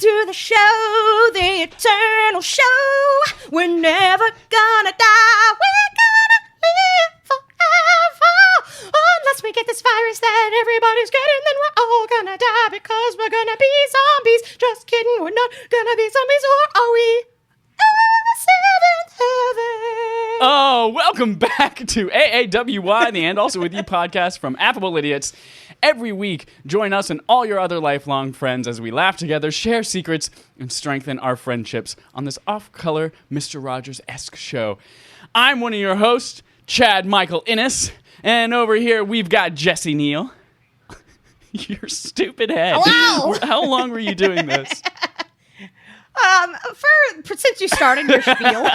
to the show, the eternal show. We're never gonna die. We're gonna live forever. Unless we get this virus that everybody's getting, then we're all gonna die because we're gonna be zombies. Just kidding, we're not gonna be zombies, or are we? Seventh heaven. Oh, welcome back to AAWY, the And Also With You podcast from Affable Idiots. Every week, join us and all your other lifelong friends as we laugh together, share secrets, and strengthen our friendships on this off-color Mr. Rogers-esque show. I'm one of your hosts, Chad Michael Innes, and over here we've got Jesse Neal. Your stupid head. Hello. How long were you doing this? Since you started your spiel.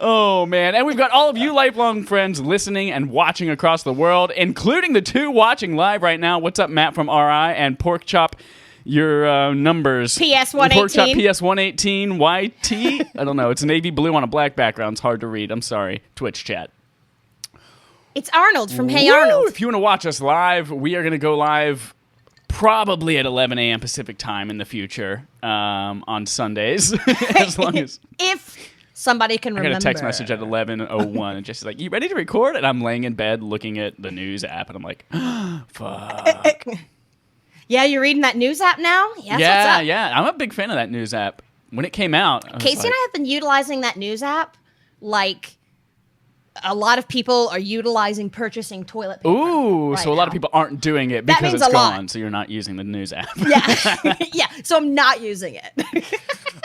Oh, man. And we've got all of you lifelong friends listening and watching across the world, including the two watching live right now. What's up, Matt from RI and Pork Chop, your numbers. PS118. Pork Chop PS118 YT. I don't know. It's navy blue on a black background. It's hard to read. I'm sorry. Twitch chat. It's Arnold from Hey Woo! Arnold. If you want to watch us live, we are going to go live probably at 11 a.m. Pacific time in the future on Sundays. As long as... If somebody can remember. I got a text message at 11:01 and Jesse's like, "You ready to record?" And I'm laying in bed looking at the news app and I'm like, fuck. Yeah, you're reading that news app now? Yeah, that's what's up. Yeah. I'm a big fan of that news app. When it came out, Casey and I have been utilizing that news app like a lot of people are utilizing purchasing toilet paper. Ooh, right so a lot of now. people aren't doing it That because means it's a lot. gone, so you're not using the news app. Yeah. Yeah, so I'm not using it.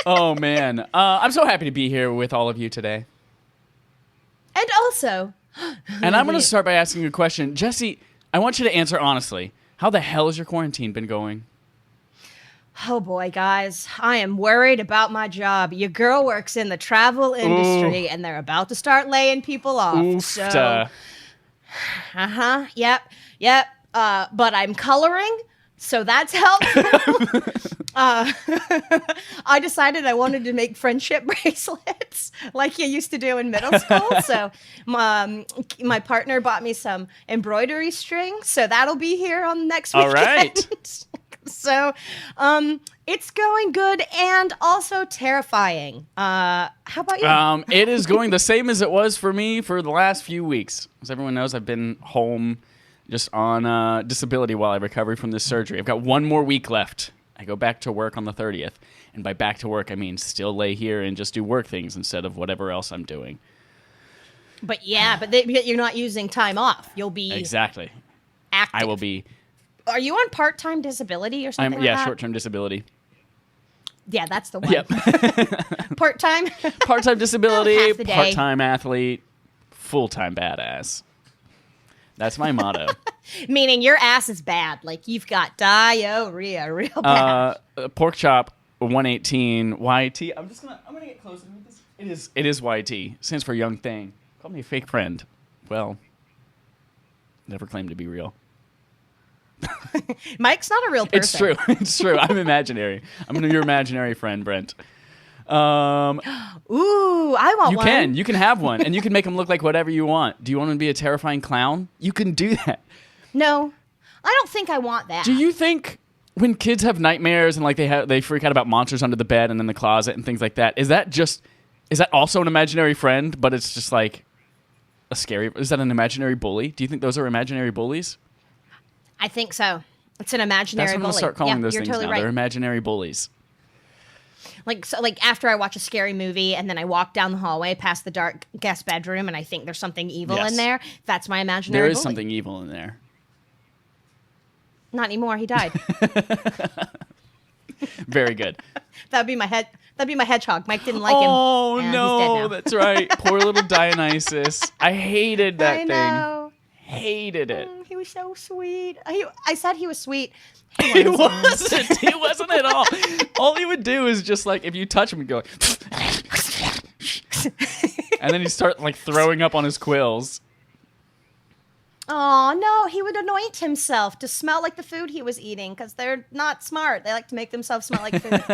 Oh, man. I'm so happy to be here with all of you today. And also... And I'm going to start by asking you a question. Jesse, I want you to answer honestly. How the hell has your quarantine been going? Oh boy, guys, I am worried about my job. Your girl works in the travel industry, and they're about to start laying people off. Oofta. So, yep. But I'm coloring, so that's helpful. I decided I wanted to make friendship bracelets like you used to do in middle school. So my partner bought me some embroidery string, so that'll be here on next weekend. All right. So, it's going good and also terrifying. How about you? It is going the same as it was for me for the last few weeks. As everyone knows, I've been home just on disability while I recover from this surgery. I've got one more week left. I go back to work on the 30th. And by back to work, I mean still lay here and just do work things instead of whatever else I'm doing. But you're not using time off. You'll be exactly active. I will be. Are you on part-time disability or something like that? Short-term disability. Yeah, that's the one. Yep. Part-time? Part-time disability, Half the day. part-time athlete, full-time badass. That's my motto. Meaning your ass is bad. Like you've got diarrhea real bad. Pork Chop 118 YT. I'm gonna get closer with this. It is YT. Stands for young thing. Call me a fake friend. Well, never claimed to be real. Mike's not a real person. It's true. It's true. I'm imaginary. I'm your imaginary friend, Brent. Ooh, I want one. You can have one, and you can make him look like whatever you want. Do you want him to be a terrifying clown? You can do that. No, I don't think I want that. Do you think when kids have nightmares and like they freak out about monsters under the bed and in the closet and things like that, is that also an imaginary friend, but it's just like a scary? Is that an imaginary bully? Do you think those are imaginary bullies? I think so. It's an imaginary bully. That's what I'm going to start calling those things totally now. Right. They're imaginary bullies. Like after I watch a scary movie and then I walk down the hallway past the dark guest bedroom and I think there's something evil in there, that's my imaginary bully. There is something evil in there. Not anymore. He died. Very good. That'd be my hedgehog. Mike didn't like him. Oh, and no. he's dead now. That's right. Poor little Dionysus. I hated that I know. thing. Hated it. He was so sweet. I said he was sweet. He wasn't. He wasn't at all. All he would do is just like, if you touch him, he'd go like, and then he'd start like throwing up on his quills. Oh, no, he would anoint himself to smell like the food he was eating because they're not smart. They like to make themselves smell like food.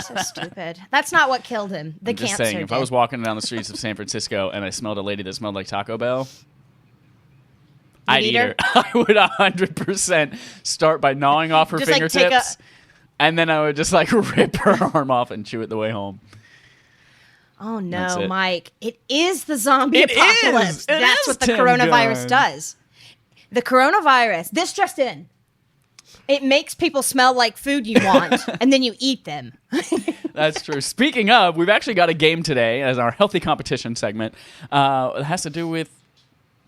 So stupid. That's not what killed him. The I'm just cancer saying, if I did. was walking down the streets of San Francisco and I smelled a lady that smelled like Taco Bell, I'd eat her. I would 100% start by gnawing off her Just, like, fingertips And then I would just like rip her arm off and chew it the way home. Oh That's no, it. Mike. It is the zombie It apocalypse. is. It That's is, what the Tim coronavirus Gunn. does. The coronavirus, this just in. It makes people smell like food you want, and then you eat them. That's true. Speaking of, we've actually got a game today as our healthy competition segment. It has to do with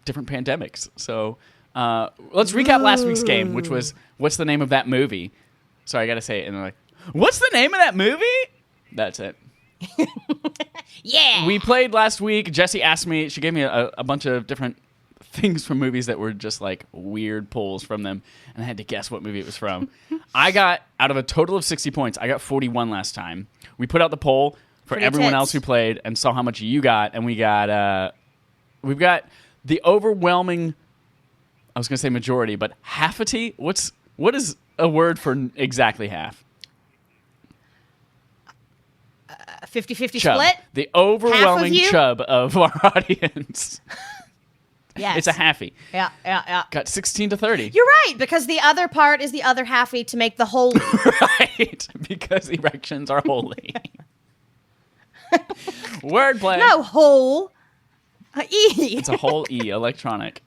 different pandemics. So let's recap last week's game, which was, what's the name of that movie? Sorry, I got to say it. And they're like, what's the name of that movie? That's it. Yeah. We played last week. Jessie asked me, she gave me a bunch of different things from movies that were just like weird pulls from them, and I had to guess what movie it was from. I got, out of a total of 60 points, I got 41 last time. We put out the poll for Pretty everyone tits. else who played and saw how much you got, and we've got the overwhelming, I was going to say majority, but halfity? What is a word for exactly half? A 50-50 Chub. split? The overwhelming you? chub of our audience. Yes. It's a halfie. Yeah. Got 16 to 30. You're right, because the other part is the other halfie to make the whole. Right, because erections are holy. Wordplay. No, whole. E. It's a whole E, electronic.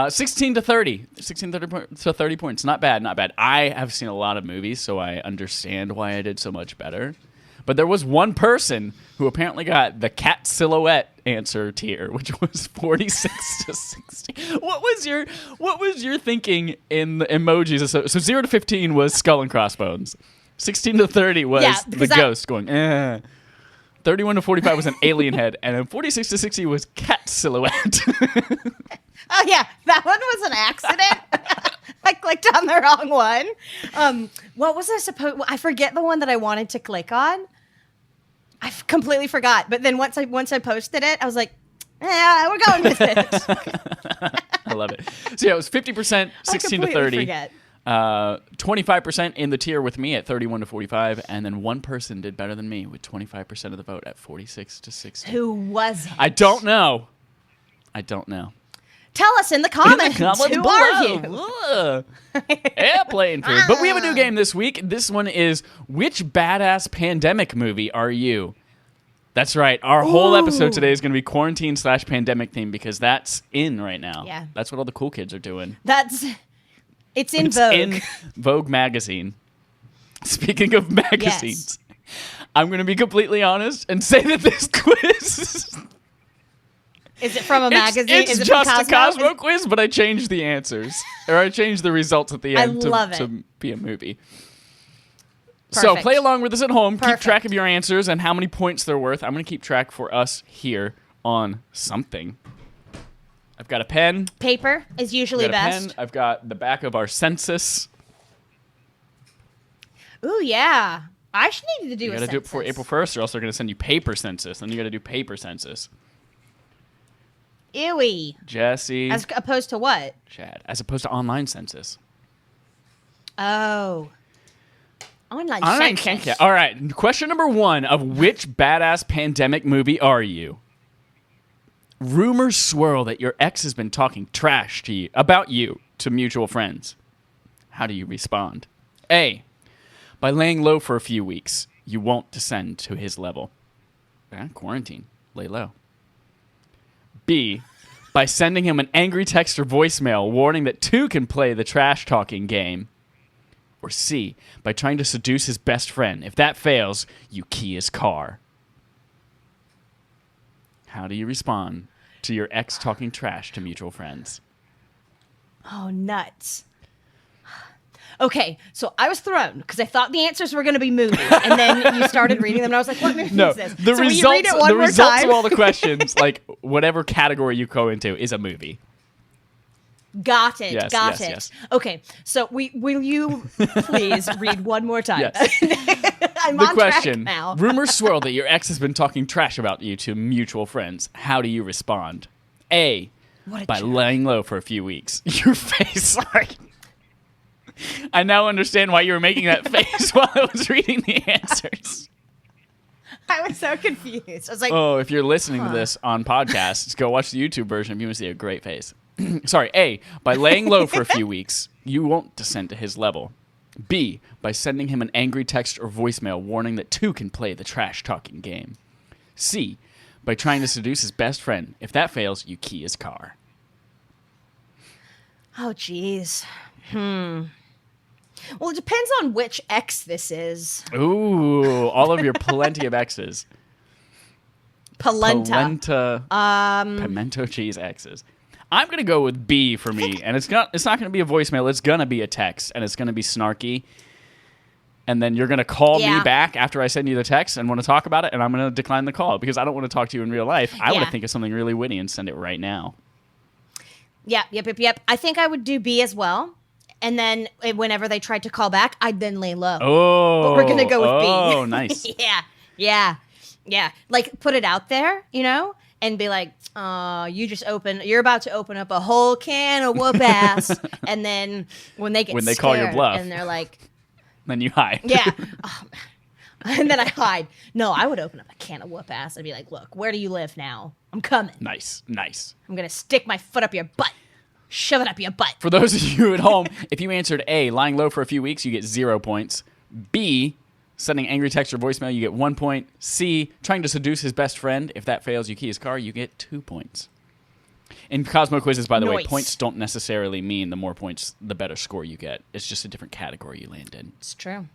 16 to 30. 16 to 30 points. Not bad, not bad. I have seen a lot of movies, so I understand why I did so much better. But there was one person who apparently got the cat silhouette answer tier, which was 46 to 60. What was your thinking in the emojis? So 0 to 15 was skull and crossbones. 16 to 30 was the ghost going, eh. 31 to 45 was an alien head, and then 46 to 60 was cat silhouette. Oh yeah, that one was an accident. I clicked on the wrong one. What was I supposed? I forget the one that I wanted to click on. I completely forgot. But then once I posted it, I was like, "Yeah, we're going with it." I love it. So yeah, it was 50%, 16 to 30. Forget. 25% in the tier with me at 31 to 45, and then one person did better than me with 25% of the vote at 46 to 60. Who was it? I don't know. Tell us in the comments. Who are you? you? Airplane food. But we have a new game this week. This one is, which badass pandemic movie are you? That's right. Our whole episode today is going to be quarantine/pandemic theme because that's in right now. Yeah. That's what all the cool kids are doing. It's in It's Vogue. in Vogue magazine. Speaking of magazines, I'm going to be completely honest and say that this quiz Is it from a magazine? It's is it just from a Cosmo quiz, but I changed the answers. Or I changed the results at the end to be a movie. So Perfect. play along with us at home. Perfect. Keep track of your answers and how many points they're worth. I'm going to keep track for us here on something. I've got a pen. Paper is usually I've got a best. pen. I've got the back of our census. Ooh, yeah. I should need to do You a got to do it before census. April 1st, or else they're going to send you paper census. Then you got to do paper census. Ewy. Jesse, As opposed to what? Chad, as opposed to online census. Oh. Online census. census. All right. Question number 1 of which badass pandemic movie are you? Rumors swirl that your ex has been talking trash to you about you to mutual friends. How do you respond? A. By laying low for a few weeks, you won't descend to his level. Quarantine. Lay low. B. By sending him an angry text or voicemail warning that 2 can play the trash talking game. Or C. By trying to seduce his best friend. If that fails, you key his car. How do you respond to your ex talking trash to mutual friends? Oh, nuts. Okay, so I was thrown because I thought the answers were going to be movies, and then you started reading them, and I was like, "What movie is this?" The so will results, you read it one the more results time? of all the questions, like whatever category you go into, is a movie. Got it. Yes, got yes, it. yes. Okay, so will you please read one more time? Yes. I'm The on question: track now. rumors swirl that your ex has been talking trash about you to mutual friends. How do you respond? A. What a By jerk. laying low for a few weeks. Your face, sorry. I now understand why you were making that face while I was reading the answers. I was so confused. I was like, Oh, if you're listening to this on podcasts, go watch the YouTube version if you want to see a great face. Sorry, A, by laying low for a few weeks, you won't descend to his level. B, by sending him an angry text or voicemail warning that two can play the trash-talking game. C, by trying to seduce his best friend. If that fails, you key his car. Oh, geez. Well, it depends on which ex this is. Ooh, all of your plenty of exes. Polenta. Pimento cheese exes. I'm going to go with B for me, and it's not going to be a voicemail. It's going to be a text, and it's going to be snarky. And then you're going to call me back after I send you the text and want to talk about it, and I'm going to decline the call because I don't want to talk to you in real life. I want to think of something really witty and send it right now. Yep. I think I would do B as well. And then whenever they tried to call back, I'd then lay low. Oh. But we're going to go with B. Oh, nice. Yeah. Like, put it out there, and be like, you're about to open up a whole can of whoop ass. And then when they when they call your bluff. And they're like. Then you hide. Yeah. And then I hide. No, I would open up a can of whoop ass and be like, look, where do you live now? I'm coming. Nice. I'm going to stick my foot up your butt. Shove it up your butt. For those of you at home, if you answered A, lying low for a few weeks, you get 0 points. B, sending angry text or voicemail, you get 1 point. C, trying to seduce his best friend. If that fails, you key his car, you get 2 points. In Cosmo quizzes, by the way, points don't necessarily mean the more points, the better score you get. It's just a different category you land in. It's true.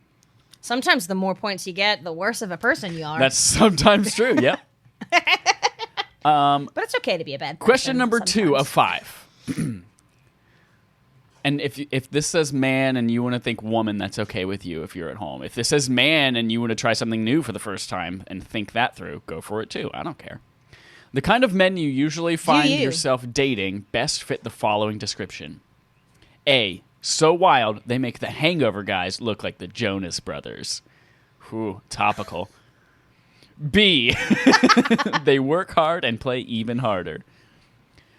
Sometimes the more points you get, the worse of a person you are. That's sometimes true, yeah. But it's okay to be a bad person. Question number 2 of 5. And if this says man and you want to think woman, that's okay with you if you're at home. If this says man and you want to try something new for the first time and think that through, go for it too. I don't care. The kind of men you usually find yourself dating best fit the following description. A, so wild they make the Hangover guys look like the Jonas Brothers. Ooh, topical. B, they work hard and play even harder.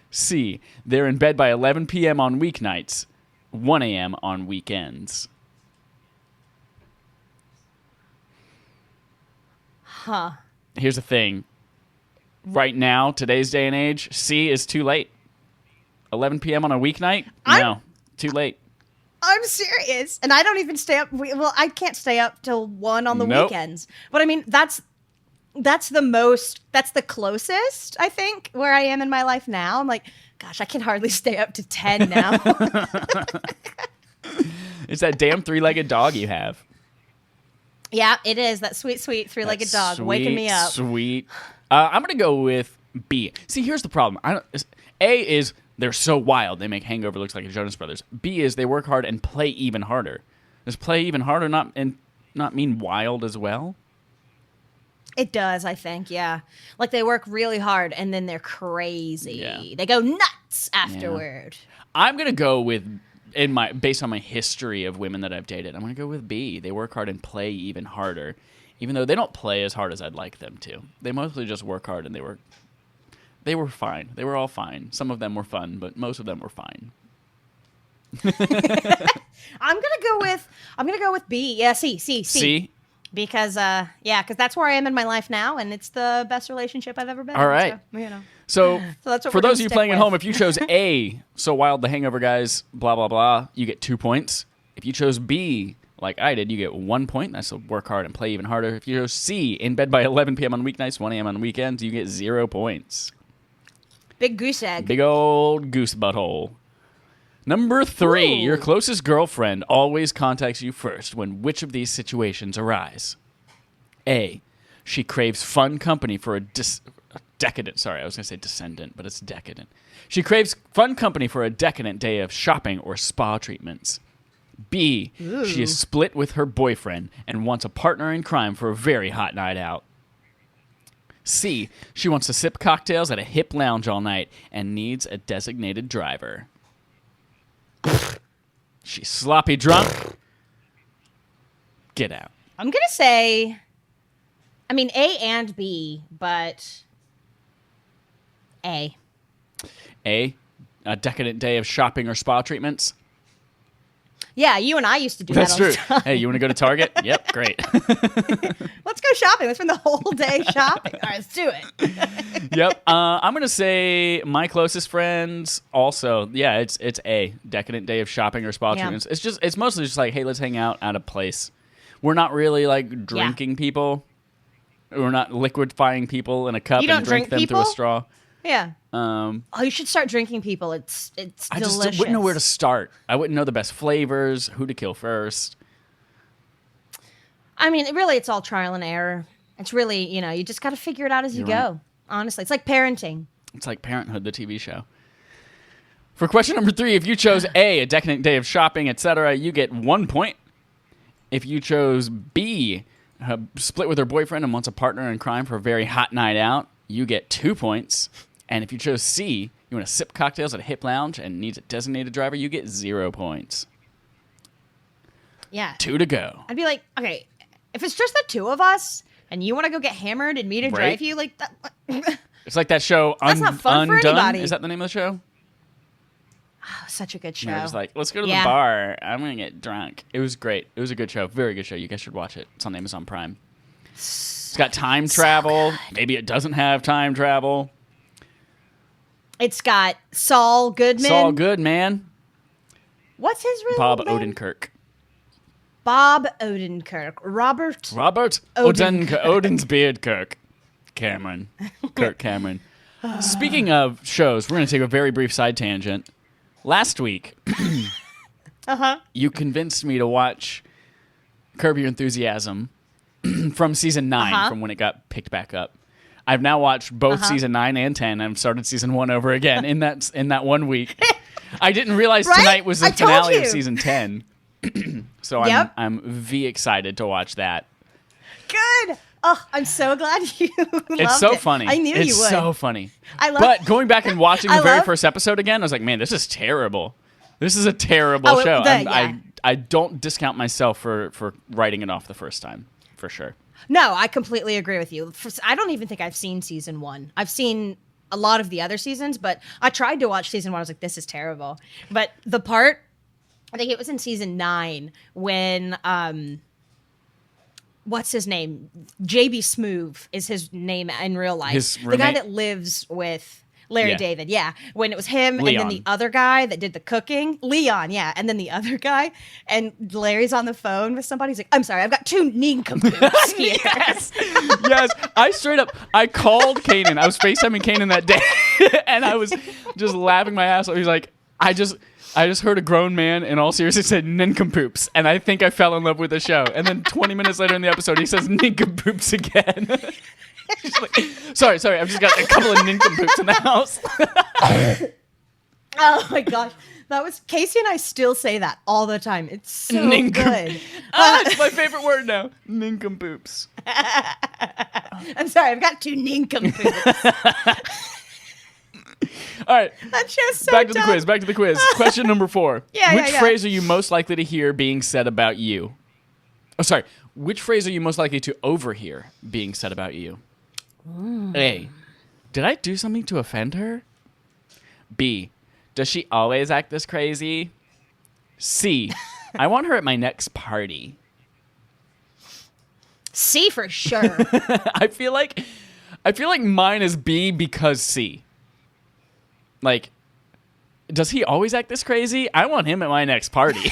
C, they're in bed by 11 p.m. on weeknights, 1 a.m. on weekends. Huh. Here's the thing. Right now, today's day and age, C is too late. 11 p.m. on a weeknight? No, too late. I'm serious. And I don't even stay up. Well, I can't stay up till 1 on the weekends. But I mean, that's the closest, I think, where I am in my life now. I'm like, gosh, I can hardly stay up to 10 now. It's that damn 3-legged dog you have. Yeah, it is. That sweet, sweet 3-legged dog waking me up. Sweet. I'm going to go with B. See, here's the problem. A is they're so wild they make Hangover looks like the Jonas Brothers. B is they work hard and play even harder. Does play even harder not mean wild as well? It does, I think, yeah. Like they work really hard and then they're crazy. Yeah. They go nuts afterward. Yeah. I'm going to go with, based on my history of women that I've dated, I'm going to go with B. They work hard and play even harder, even though they don't play as hard as I'd like them to. They mostly just work hard and they were fine. They were all fine. Some of them were fun, but most of them were fine. I'm gonna go with B. Yeah, C. C? Because that's where I am in my life now, and it's the best relationship I've ever been in. All right. So that's what for those of you playing at home, if you chose A, so wild the Hangover guys, blah, blah, blah, you get 2 points. If you chose B, like I did, you get 1 point. That's to work hard and play even harder. If you chose C, in bed by 11 p.m. on weeknights, 1 a.m. on weekends, you get 0 points. Big goose egg. Big old goose butthole. Number 3, your closest girlfriend always contacts you first when which of these situations arise? A, she craves fun company for a decadent, sorry, I was going to say descendant, but it's decadent. She craves fun company for a decadent day of shopping or spa treatments. B, she is split with her boyfriend and wants a partner in crime for a very hot night out. C, she wants to sip cocktails at a hip lounge all night and needs a designated driver. She's sloppy drunk. Get out. I'm going to say, I mean, A and B, but A. A decadent day of shopping or spa treatments? Yeah, you and I used to do That's that all true. the time. Hey, you want to go to Target? Yep, great. Let's go shopping. Let's spend the whole day shopping. All right, let's do it. Yep. I'm gonna say my closest friends. Also, yeah, it's a decadent day of shopping or spa Yeah. treatments. It's mostly just like, hey, let's hang out at a place. We're not really like drinking people. We're not liquefying people in a cup You don't and drink them drink through a people? straw. Yeah. Oh, you should start drinking people. It's I delicious. just wouldn't know where to start. I wouldn't know the best flavors, who to kill first. I mean, really, it's all trial and error. It's really, you just got to figure it out as you You're right. go. Honestly, it's like parenting. It's like Parenthood, the TV show. For question number 3, if you chose A, a decadent day of shopping, etc., you get 1 point. If you chose B, split with her boyfriend and wants a partner in crime for a very hot night out, you get 2 points. And if you chose C, you want to sip cocktails at a hip lounge and needs a designated driver, you get 0 points. Yeah. 2 to go. I'd be like, okay, if it's just the two of us and you want to go get hammered and me to Right. drive you, like that. It's like that show, That's not fun for Undone. anybody. Is that the name of the show? Such a good show. You're just like, let's go to Yeah. the bar. I'm going to get drunk. It was great. It was a good show. Very good show. You guys should watch it. It's on Amazon Prime. It's got time travel. Maybe it doesn't have time travel. It's got Saul Goodman. It's all good, man. What's his real Bob name? Odenkirk. Bob Odenkirk. Robert Odenkirk. Odin's beard Kirk. Cameron. Kirk Cameron. Speaking of shows, we're going to take a very brief side tangent. Last week, you convinced me to watch Curb Your Enthusiasm from season 9, from when it got picked back up. I've now watched both season 9 and 10. I've started season 1 over again in that 1 week. I didn't realize Right? tonight was the I told finale of you. season 10. So Yep. I'm V excited to watch that. Good. Oh, I'm so glad you loved It's so it. funny. I knew it's you would. so funny. I love- But going back and watching the I very love- first episode again, I was like, man, this is terrible. This is a terrible Oh, show. yeah. I don't discount myself for writing it off the first time, for sure. No, I completely agree with you. I don't even think I've seen season 1. I've seen a lot of the other seasons, but I tried to watch season 1. I was like, this is terrible. But the part, I think it was in season 9 when, what's his name? JB Smoove is his name in real life. His The guy roommate? that lives with Larry Yeah. David, yeah. When it was him and Leon. then the other guy that did the cooking, Leon, yeah. And then the other guy, and Larry's on the phone with somebody. He's like, I'm sorry, I've got 2 nincompoops here. Yes. Yes. I called Kanan. I was FaceTiming Kanan that day, and I was just laughing my ass off. He's like, I just heard a grown man in all seriousness say nincompoops, and I think I fell in love with the show. And then 20 minutes later in the episode, he says nincompoops again. He's like, sorry, I've just got a couple of nincompoops in the house. Oh my gosh. That was Casey and I still say that all the time. It's so Nincom- good. It's my favorite word now. Nincompoops. I'm sorry, I've got 2 nincompoops. All right. That show's so Back to dumb. the quiz. Question number 4. Yeah, Which yeah. phrase are you most likely to hear being said about you? Oh, sorry. Which phrase are you most likely to overhear being said about you? A, did I do something to offend her? B, does she always act this crazy? C, I want her at my next party. C for sure. I feel like mine is B because C. Like, does he always act this crazy? I want him at my next party.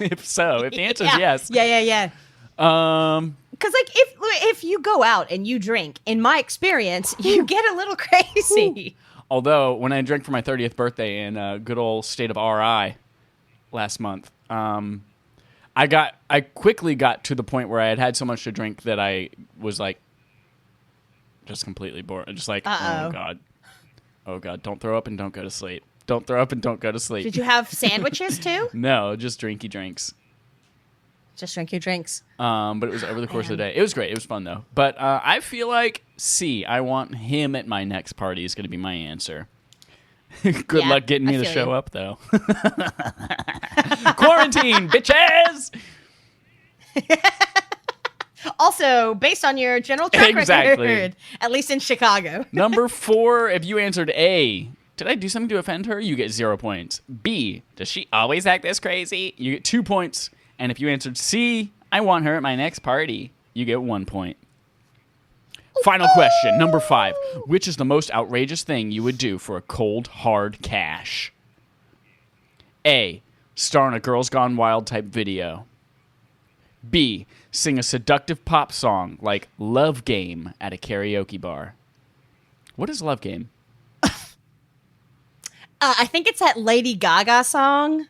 If the answer is yes. Yeah. Because like if you go out and you drink, in my experience, you get a little crazy. Although when I drank for my 30th birthday in a good old state of RI last month, I quickly got to the point where I had so much to drink that I was like just completely bored. Just like, oh god, don't throw up and don't go to sleep. Don't throw up and don't go to sleep. Did you have sandwiches too? No, just drinky drinks. Just drink your drinks. But it was over the course of the day. It was great. It was fun, though. But I feel like C, I want him at my next party is going to be my answer. Good luck getting me to show up, though. Quarantine, bitches! Also, based on your general track Exactly. record, at least in Chicago. Number 4, if you answered A, did I do something to offend her? You get 0 points. B, does she always act this crazy? You get 2 points. And if you answered C, I want her at my next party, you get 1 point. Final question, number 5. Which is the most outrageous thing you would do for a cold, hard cash? A, star in a Girls Gone Wild type video. B, sing a seductive pop song like Love Game at a karaoke bar. What is Love Game? I think it's that Lady Gaga song.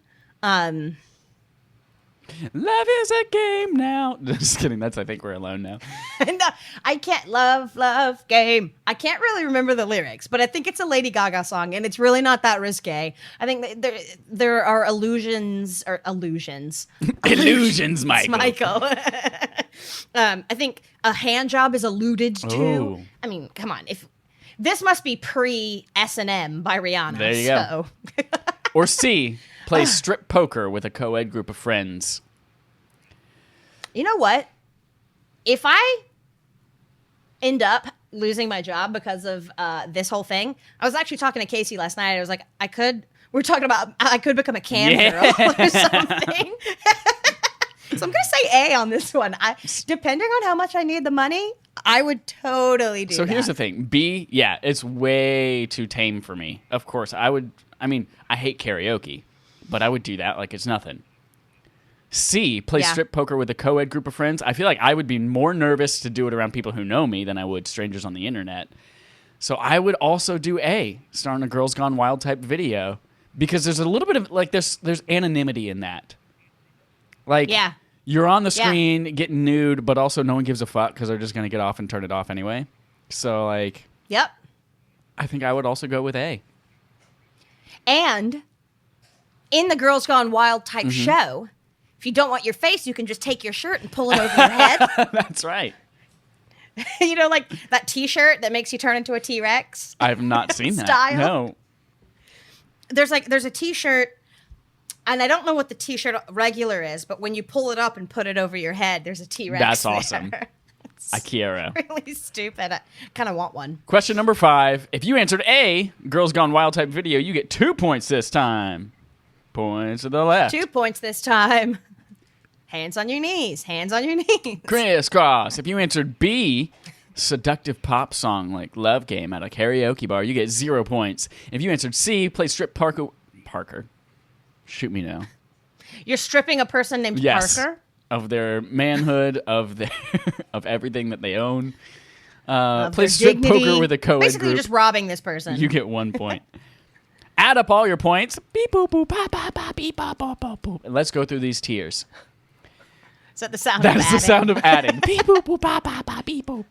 Love is a game now. Just kidding. That's, I think we're alone now. No, I can't love game. I can't really remember the lyrics, but I think it's a Lady Gaga song, and it's really not that risque. I think there are illusions. Illusions, Michael. I think a hand job is alluded to. Ooh. I mean, come on. If this must be pre S&M by Rihanna. There you go. Or C, play strip poker with a co-ed group of friends. You know what? If I end up losing my job because of this whole thing, I was actually talking to Casey last night. I was like, I could become a cam girl or something. So I'm going to say A on this one. Depending on how much I need the money, I would totally do that. So here's the thing. B, yeah, it's way too tame for me. Of course, I hate karaoke, but I would do that like it's nothing. C, play strip poker with a co-ed group of friends. I feel like I would be more nervous to do it around people who know me than I would strangers on the internet. So I would also do A, star in a Girls Gone Wild type video, because there's a little bit of, like, there's anonymity in that. Like, you're on the screen getting nude, but also no one gives a fuck because they're just going to get off and turn it off anyway. So, like, yep. I think I would also go with A. And in the Girls Gone Wild type show, if you don't want your face, you can just take your shirt and pull it over your head. That's right. You know, like that T-shirt that makes you turn into a T-Rex? I have not seen that. Style. No. There's a T-shirt, and I don't know what the T-shirt regular is, but when you pull it up and put it over your head, there's a T-Rex. That's awesome. Akira. Really stupid. I kind of want one. Question number 5. If you answered A, Girls Gone Wild type video, you get 2 points this time. Points to the left. 2 points this time. Hands on your knees. Hands on your knees. Crisscross. If you answered B, seductive pop song like Love Game at a karaoke bar, you get 0 points. If you answered C, play strip Parker. Shoot me now. You're stripping a person named Parker? Of their manhood, of everything that they own. Play strip dignity. poker with a co-ed Basically, group. you're just robbing this person. You get 1 point. Add up all your points. Beep boop boop ba ba ba beep ba ba ba boop. And let's go through these tiers. Is that the sound That of is adding? the sound of adding. Beep boop boop ba ba ba beep boop.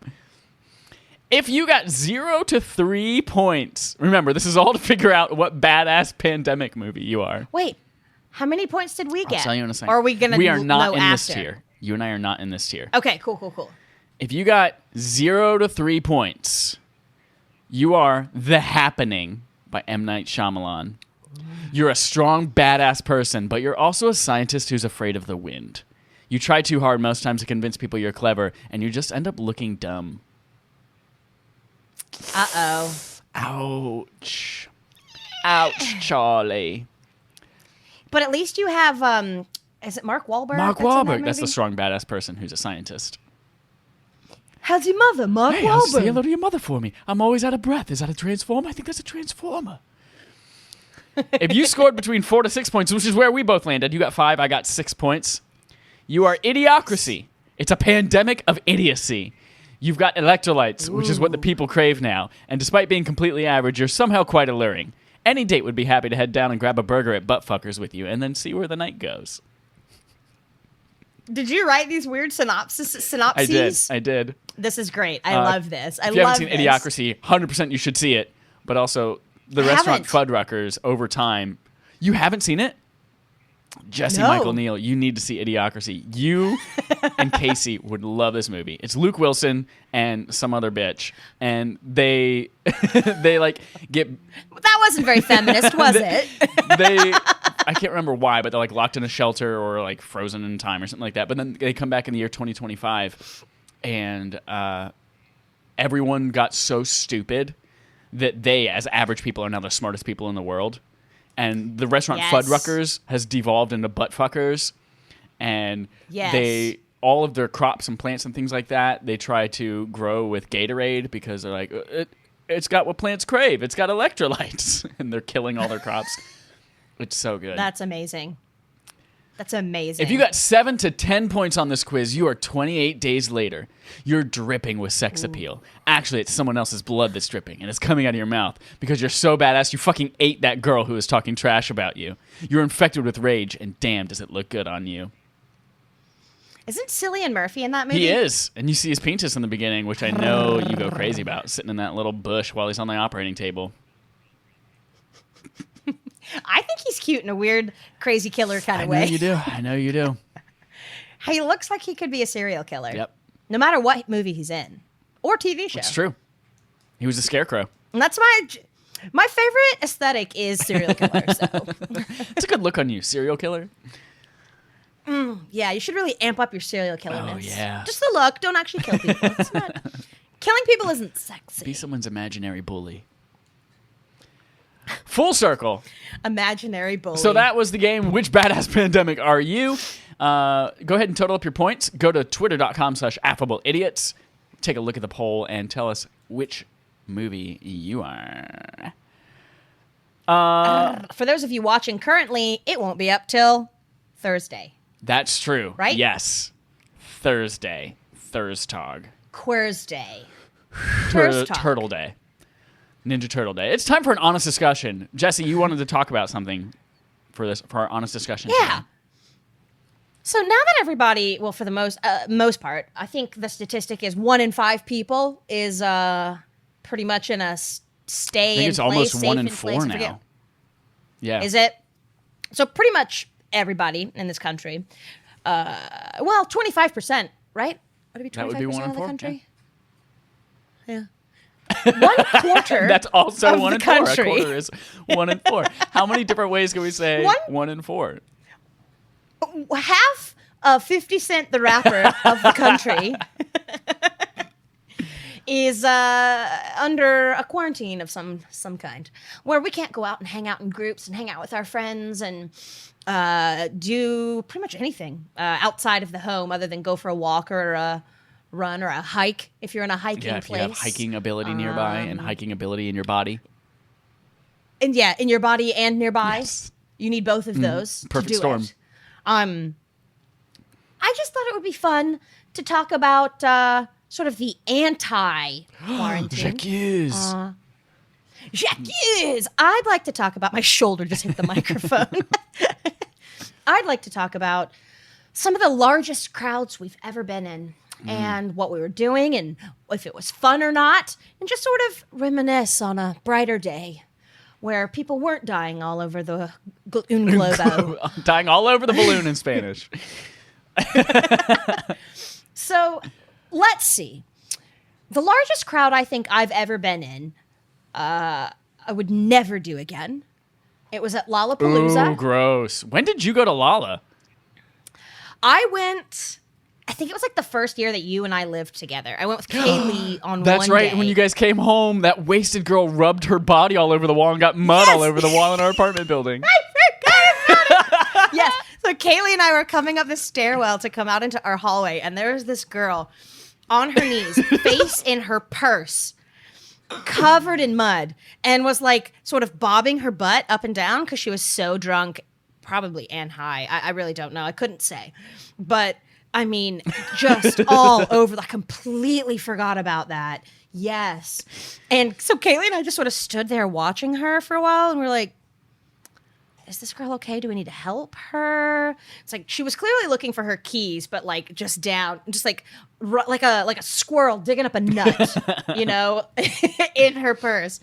If you got 0 to 3 points, remember, this is all to figure out what badass pandemic movie you are. Wait, how many points did we get? I'll tell you in a second. Or are we going to We are not know in after? this tier. You and I are not in this tier. Okay, cool. If you got 0 to 3 points, you are The Happening by M. Night Shyamalan. You're a strong, badass person, but you're also a scientist who's afraid of the wind. You try too hard most times to convince people you're clever, and you just end up looking dumb. Uh-oh. Ouch. Ouch, Charlie. But at least you have, is it Mark Wahlberg? Mark that's in that Wahlberg. That's the movie? strong, badass person who's a scientist. How's your mother, Mark Hey, say Wahlberg? hello to your mother for me. I'm always out of breath. Is that a transformer? I think that's a transformer. If you scored between 4 to 6 points, which is where we both landed, you got 5, I got 6 points. You are Idiocracy. It's a pandemic of idiocy. You've got electrolytes, which is what the people crave now. And despite being completely average, you're somehow quite alluring. Any date would be happy to head down and grab a burger at Buttfuckers with you and then see where the night goes. Did you write these weird synopses? I did. This is great. I love this. If you haven't seen Idiocracy, 100% you should see it. But also, the restaurant Fuddruckers, over time. You haven't seen it? Jesse No. Michael Neal, you need to see Idiocracy. You and Casey would love this movie. It's Luke Wilson and some other bitch. And they like get... That wasn't very feminist, was it? I can't remember why, but they're like locked in a shelter or like frozen in time or something like that. But then they come back in the year 2025 and everyone got so stupid that they, as average people, are now the smartest people in the world. And the restaurant Yes. Fuddruckers has devolved into buttfuckers. And Yes. all of their crops and plants and things like that, they try to grow with Gatorade because they're like, it's got what plants crave. It's got electrolytes. And they're killing all their crops. It's so good. That's amazing. That's amazing. If you got 7 to 10 points on this quiz, you are 28 days later. You're dripping with sex appeal. Actually, it's someone else's blood that's dripping, and it's coming out of your mouth because you're so badass you fucking ate that girl who was talking trash about you. You're infected with rage, and damn, does it look good on you. Isn't Cillian Murphy in that movie? He is, and you see his penis in the beginning, which I know you go crazy about, sitting in that little bush while he's on the operating table. I think he's cute in a weird, crazy killer kind of way. I know you do. He looks like he could be a serial killer. Yep. No matter what movie he's in or TV show. It's true. He was a scarecrow. And that's my favorite aesthetic is serial killer. So It's a good look on you, serial killer. yeah, you should really amp up your serial killerness. Oh, yeah. Just the look. Don't actually kill people. It's not, killing people isn't sexy. Be someone's imaginary bully. Full circle. Imaginary bully. So that was the game. Which badass pandemic are you? Go ahead and total up your points. Go to twitter.com/Affable Idiots. Take a look at the poll and tell us which movie you are. For those of you watching currently, it won't be up till Thursday. That's true. Right? Yes. Thursday. Thursdag. Quersday. Turtle Day. Ninja Turtle Day. It's time for an honest discussion. Jesse, you wanted to talk about something for our honest discussion. Yeah. Today. So now that everybody, well, for the most part, I think the statistic is 1 in 5 people is pretty much in a stay. I think it's in almost place, 1 safe in in 4 place. now. Yeah. Is it? So pretty much everybody in this country. Well, 25%, right? Would it be 25% That would be 1 in of the 4. country? Yeah. 1/4. That's also of 1 the in 4. country. A quarter is 1 in 4. How many different ways can we say 1 in 4? Half of 50 Cent the rapper of the country is under a quarantine of some kind where we can't go out and hang out in groups and hang out with our friends and do pretty much anything outside of the home other than go for a walk or a run or a hike if you're in a hiking Yeah, if place. you have hiking ability nearby and hiking ability in your body. And yeah, in your body and nearby. Yes. You need both of those Perfect to do storm. it. I just thought it would be fun to talk about sort of the anti-quarantine. Jacques, I'd like to talk about my shoulder just hit the microphone. I'd like to talk about some of the largest crowds we've ever been in and what we were doing and if it was fun or not, and just sort of reminisce on a brighter day where people weren't dying all over the un globo. Dying all over the balloon in Spanish. So let's see. The largest crowd I think I've ever been in, I would never do again. It was at Lollapalooza. Ooh, gross. When did you go to Lolla? I went, I think it was like the first year that you and I lived together. I went with Kaylee on one That's right. day. When you guys came home, that wasted girl rubbed her body all over the wall and got mud all over the wall in our apartment building. Yes. So Kaylee and I were coming up this stairwell to come out into our hallway, and there was this girl on her knees, face in her purse, covered in mud, and was like sort of bobbing her butt up and down because she was so drunk, probably and high. I really don't know. I couldn't say. But I mean, just all over. I completely forgot about that. Yes. And so Kaylee and I just sort of stood there watching her for a while, and we're like, is this girl okay? Do we need to help her? It's like she was clearly looking for her keys, but like just down, just like a squirrel digging up a nut, you know, in her purse.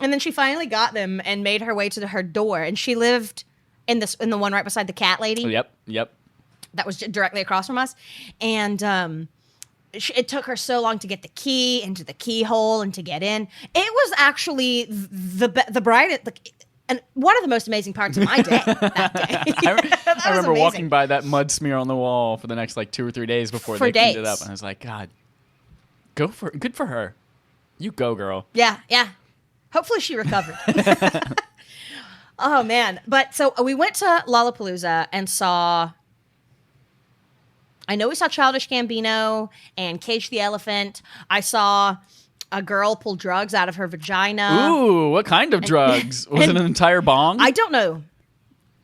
And then she finally got them and made her way to her door. And she lived in the one right beside the cat lady. Yep. That was directly across from us. And it took her so long to get the key into the keyhole and to get in. It was actually the brightest. And one of the most amazing parts of my day that day. I remember walking by that mud smear on the wall for the next like 2 or 3 days before they cleaned it up. And I was like, God, good for her. You go, girl. Yeah. Hopefully she recovered. Oh, man. But so we went to Lollapalooza and saw... I know we saw Childish Gambino and Cage the Elephant. I saw a girl pull drugs out of her vagina. Ooh, what kind of drugs? Was it an entire bong? I don't know.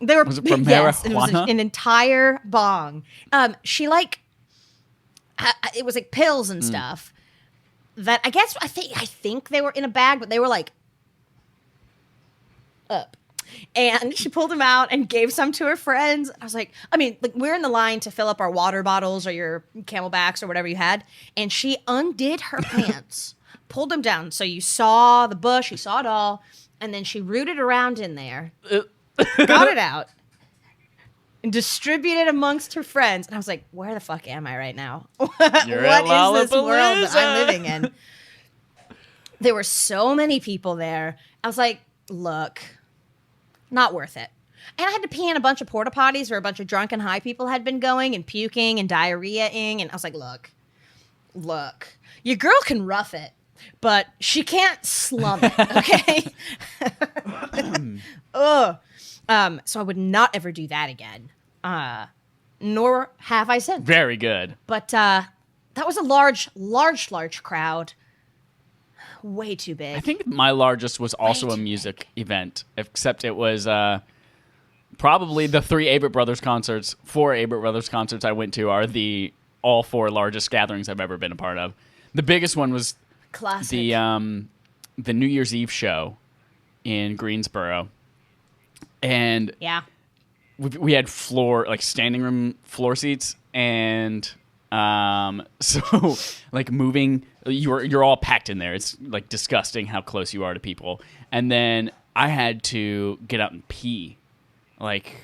They were, was it from yes, it was marijuana? an entire bong. She like, it was like pills and stuff that I think they were in a bag, but they were like up. And she pulled them out and gave some to her friends. I was like, we're in the line to fill up our water bottles or your Camelbacks or whatever you had. And she undid her pants, pulled them down. So you saw the bush, you saw it all. And then she rooted around in there, got it out, and distributed amongst her friends. And I was like, where the fuck am I right now? You're what at is this world that I'm Lollapalooza. living in? There were so many people there. I was like, look... not worth it. And I had to pee in a bunch of porta potties where a bunch of drunken high people had been going and puking and diarrhea-ing. And I was like, look, your girl can rough it, but she can't slum it, okay? Ugh. So I would not ever do that again. Nor have I since. Very good. But that was a large crowd. Way too big. I think my largest was also a music event, except it was probably the 4 Avett Brothers concerts I went to are all 4 largest gatherings I've ever been a part of. The biggest one was Classic. the New Year's Eve show in Greensboro. And yeah. we had standing room floor seats, and so like moving, you're all packed in there. It's like disgusting how close you are to people. And then I had to get out and pee, like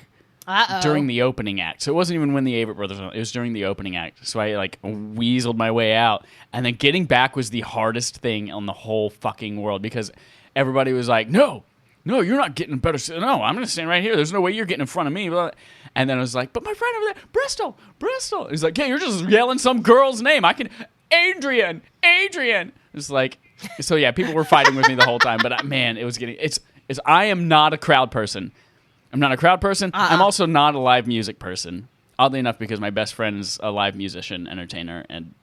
during the opening act. So it wasn't even when the Avett Brothers. It was during the opening act. So I like weaseled my way out, and then getting back was the hardest thing on the whole fucking world because everybody was like, "No, you're not getting better. No, I'm going to stand right here. There's no way you're getting in front of me." And then I was like, "But my friend over there, Bristol." He's like, "Yeah, you're just yelling some girl's name. I can, Adrian." It's like, so yeah, people were fighting with me the whole time. But man, it was getting. I am not a crowd person. I'm not a crowd person. I'm also not a live music person. Oddly enough, because my best friend is a live musician, entertainer, and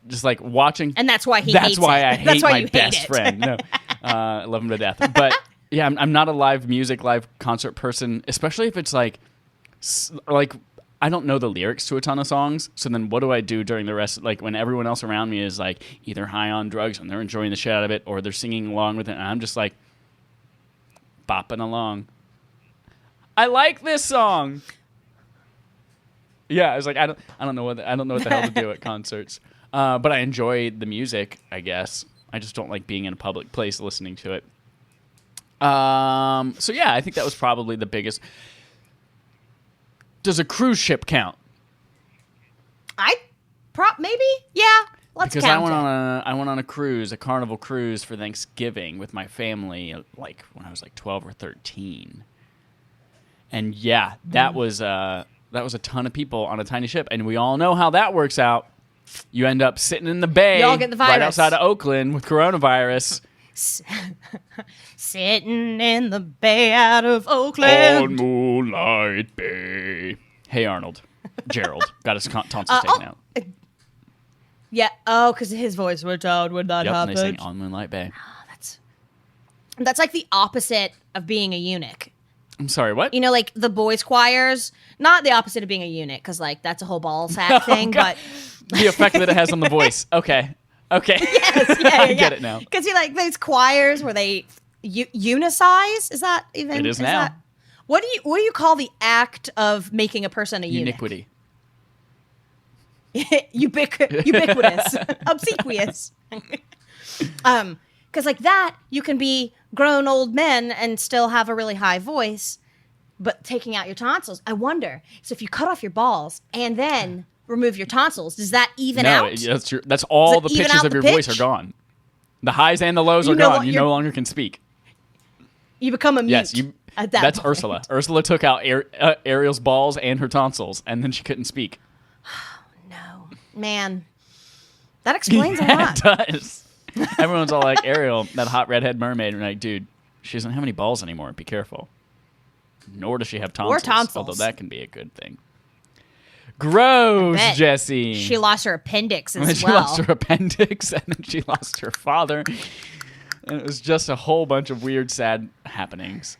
just like watching. And that's why I hate my you best hate it. friend. No, I love him to death. But yeah, I'm not a live concert person, especially if it's like I don't know the lyrics to a ton of songs. So then what do I do during the rest? Like when everyone else around me is like either high on drugs and they're enjoying the shit out of it, or they're singing along with it, and I'm just like bopping along. I like this song. Yeah, I was like, I don't know what the hell to do at concerts. But I enjoy the music, I guess. I just don't like being in a public place listening to it. So yeah, I think that was probably the biggest. Does a cruise ship count? Maybe, yeah. Let's because count I went on a cruise, a Carnival cruise for Thanksgiving with my family, like when I was like 12 or 13. And yeah, that was a ton of people on a tiny ship, and we all know how that works out. You end up sitting in the bay, You all get the virus. right outside of Oakland with coronavirus. Sitting in the bay out of Oakland. On Moonlight Bay. Hey Arnold, Gerald got his tonsils taken out. Yeah. Oh, because his voice went out when that Yep, and happened. they sang On Moonlight Bay. That's like the opposite of being a eunuch. I'm sorry, what? You know, like the boys' choirs. Not the opposite of being a eunuch, because like that's a whole ball sack thing. But the effect that it has on the voice. Okay. yes, yeah, I get it now. Because you like those choirs where they unicize. Is that even? It is now. What do you call the act of making a person a eunuch? Uniquity. Ubiquitous, obsequious. Because like that, you can be grown old men and still have a really high voice, but taking out your tonsils. I wonder. So if you cut off your balls and then remove your tonsils, does that even out? No, that's all the even pitches out of the your voice pitch? are gone. The highs and the lows are gone. You no longer can speak. You become a mute. Yes, at that's point. Ursula. Ursula took out Ariel's balls and her tonsils, and then she couldn't speak. No, man, that explains a Yeah, lot. it does. Everyone's all like, Ariel, that hot redhead mermaid. And we're like, dude, she doesn't have any balls anymore. Be careful. Nor does she have tonsils. Or tonsils. Although that can be a good thing. Gross, Bet. Jesse. She lost her appendix And then as she well. lost her appendix, and then she lost her father. And it was just a whole bunch of weird, sad happenings.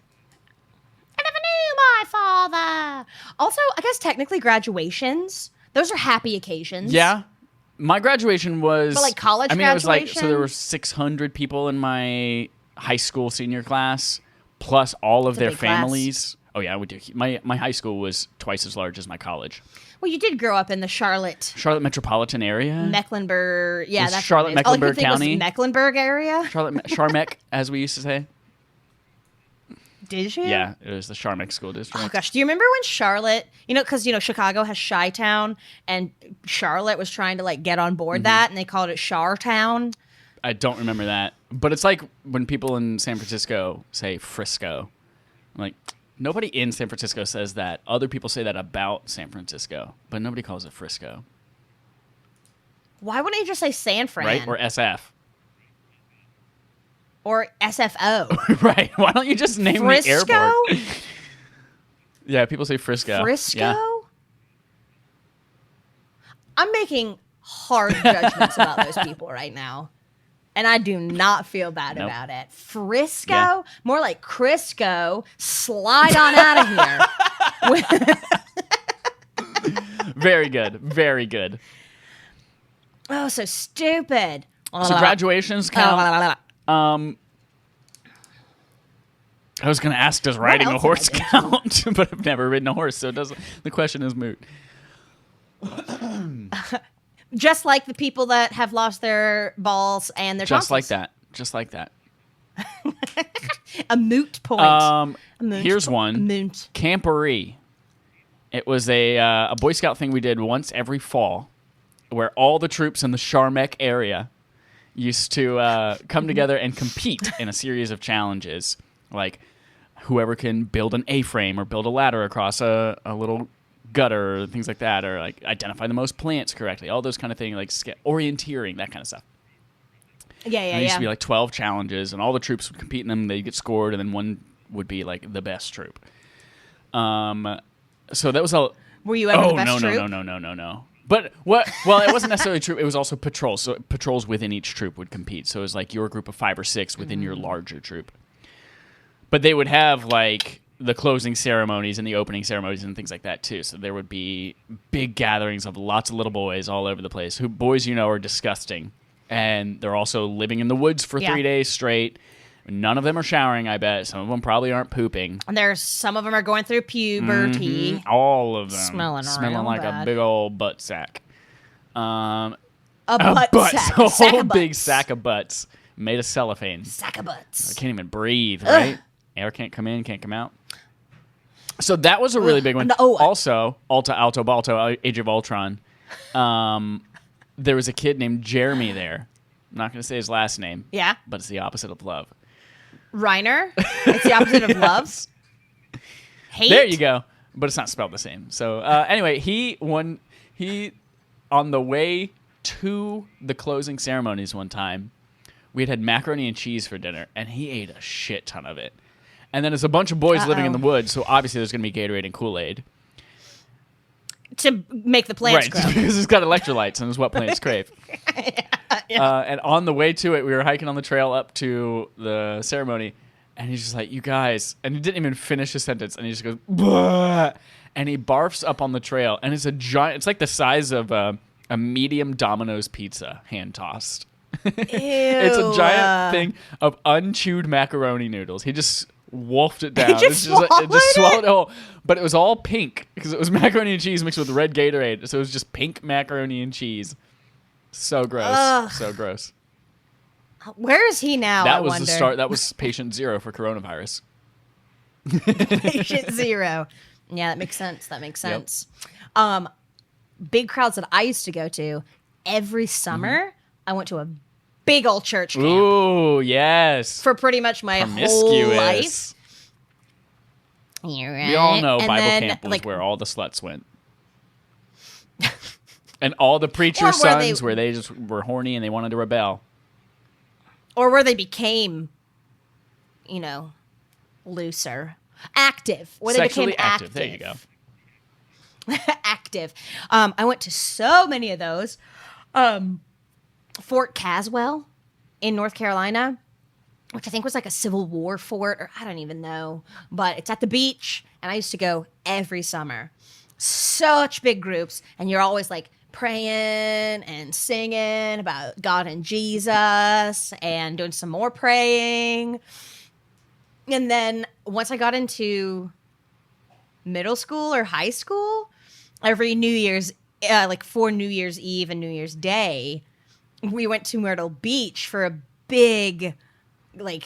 I never knew my father. Also, I guess technically graduations, those are happy occasions. Yeah. My graduation was... But, like, college I mean, it was like... So graduation? there were 600 people in my high school senior class, plus all of It's a their big class. families. Oh, yeah, we do. My high school was twice as large as my college. Well, you did grow up in the Charlotte metropolitan area. Mecklenburg. Yeah, It's that's Charlotte, what it is. All I could Mecklenburg think was County. Mecklenburg area. Charmec, as we used to say. Did you? Yeah, it was the Charmec school district. Oh gosh, do you remember when Charlotte? Because Chicago has Chi-Town, and Charlotte was trying to like get on board that, and they called it Char-Town. I don't remember that. But it's like when people in San Francisco say Frisco. I'm like, nobody in San Francisco says that. Other people say that about San Francisco, but nobody calls it Frisco. Why wouldn't you just say San Fran? Right? Or SF. Or SFO? Right. Why don't you just name Frisco? the airport? Yeah, people say Frisco. Frisco? Yeah. I'm making hard judgments about those people right now. And I do not feel bad Nope. about it. Frisco? Yeah. More like Crisco. Slide on out of here. Very good. Very good. Oh, so stupid. So graduations count. I was going to ask, does riding a else horse have I count? But I've never ridden a horse, so it doesn't. The question is moot. Just like the people that have lost their balls and their Just like tonsils. that. Just like that. A moot point. A moot Here's po- one. Moot. Camporee. It was a Boy Scout thing we did once every fall, where all the troops in the Charmec area used to come together and compete in a series of challenges, like whoever can build an A-frame or build a ladder across a little gutter or things like that, or like identify the most plants correctly, all those kind of things, like orienteering, that kind of stuff. Yeah, And there used to be like 12 challenges, and all the troops would compete in them. They'd get scored, and then one would be like the best troop. So that was all. Were you ever the best troop? No. But what? Well, it wasn't necessarily troop. It was also patrols. So patrols within each troop would compete. So it was like your group of 5 or 6 within your larger troop. But they would have like the closing ceremonies and the opening ceremonies and things like that too. So there would be big gatherings of lots of little boys all over the place. Who boys are disgusting, and they're also living in the woods for 3 days straight. None of them are showering, I bet. Some of them probably aren't pooping. And there's some of them are going through puberty. All of them. Smelling real like bad. a big old butt sack. A butt sack. A Sack whole of big butts. sack of butts made of cellophane. Sack of butts. I can't even breathe, right? Air can't come in, can't come out. So that was a really big one. Oh. Also, Alto, Balto, Age of Ultron. There was a kid named Jeremy there. I'm not going to say his last name. Yeah. But it's the opposite of love. Reiner. It's the opposite of love. Hate. There you go. But it's not spelled the same. So anyway, he on the way to the closing ceremonies one time, we had macaroni and cheese for dinner, and he ate a shit ton of it. And then there's a bunch of boys living in the woods, so obviously there's going to be Gatorade and Kool-Aid. To make the plants grow. Right, because it's got electrolytes, and it's what plants crave. And on the way to it, we were hiking on the trail up to the ceremony, and he's just like, you guys, and he didn't even finish his sentence, and he just goes, "Bleh," and he barfs up on the trail, and it's a giant, it's like the size of a medium Domino's pizza, hand-tossed. It's a giant thing of unchewed macaroni noodles. He just wolfed it down. It just swallowed it whole. But it was all pink because it was macaroni and cheese mixed with red Gatorade. So it was just pink macaroni and cheese. So gross. Ugh. So gross. Where is he now? That I was wonder. the start. That was patient 0 for coronavirus. Patient 0. Yeah, that makes sense. That makes sense. Big crowds that I used to go to every summer. I went to a big old church camp. Ooh, yes. For pretty much my whole Promiscuous. life. You're right. We all know And Bible then, camp was like, where all the sluts went. And all the Or preacher's where they- sons where they just were horny and they wanted to rebel. or where they became, looser, active. Where they became Sexually active. There you go. Active. I went to so many of those. Fort Caswell in North Carolina, which I think was like a Civil War fort, or I don't even know. But it's at the beach, and I used to go every summer. Such big groups, and you're always like praying and singing about God and Jesus and doing some more praying. And then once I got into middle school or high school, every New Year's, for New Year's Eve and New Year's Day, we went to Myrtle Beach for a big, I